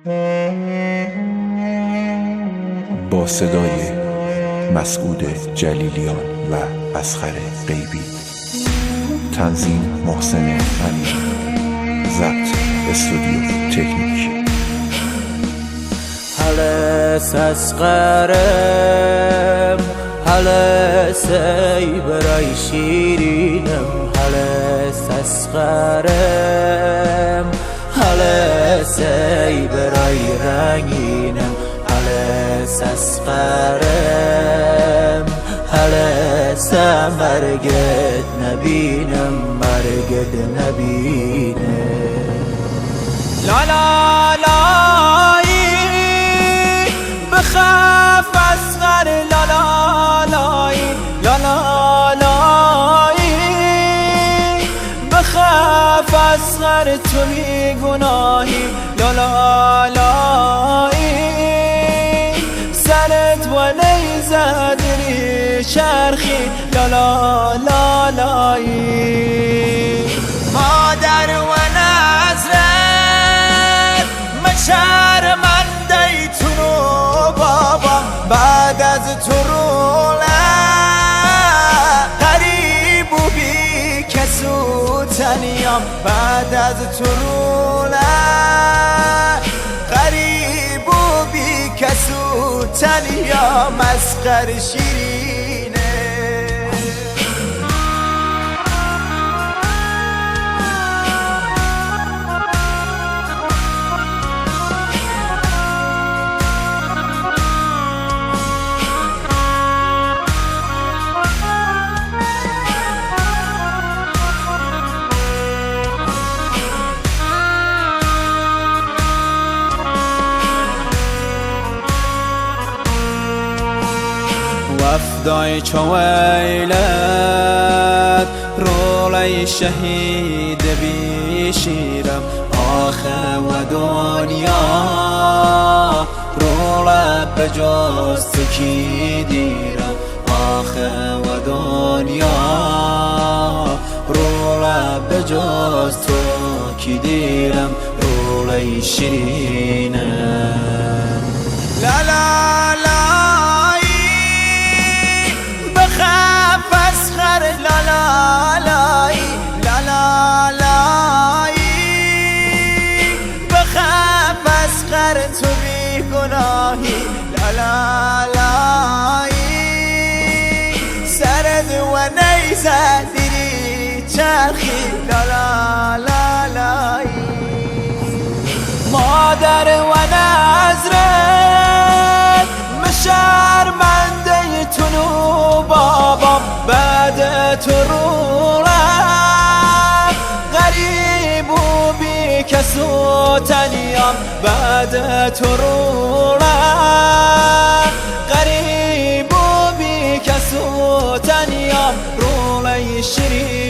با صدای مسعود جلیلیان و اصغر غیبی، تنظیم محسن امیر، ضبط استودیو تکنیک. هلس اصغرم، هلس ای برای شیرینم، هلس اصغرم، هلس ای برای رنگینم، هلس اصغرم، هلس مرگت نبینم، مرگت نبینم. لا لا لایی بخاف اصغر، لا لا لایی، لا لا لایی بخاف اصغر، تو بی گناهی، لا لا لایی سرت و نیزه دری چرخی، لا لا لا لایی. مادر و نظرت شرمنده تو رو بابا، بعد از تو روله غریب و بی کس و تنیام، بعد از تو روله غریب و بی کس و تنیام، اصغر شیرینه. وفدای چویلت رولای شهید بیشیرم، آخه و دنیا روله بجاز تو کی دیرم، آخه و دنیا روله بجاز تو کی دیرم، رولای شیرینه. لا لا بخاف اصغر، لا لا لایی، لا لا لایی بخاف اصغر، تو بی گناهی، لا لا لایی سرد و نیزه دیری چرخی، لا لا لایی. مادر و نظرت شرمنده تونو بابام، بعد تو رولم غریب و بی کس و تنیام، بعد تو رولم غریب و بی کس و تنیام، رولای شیرین.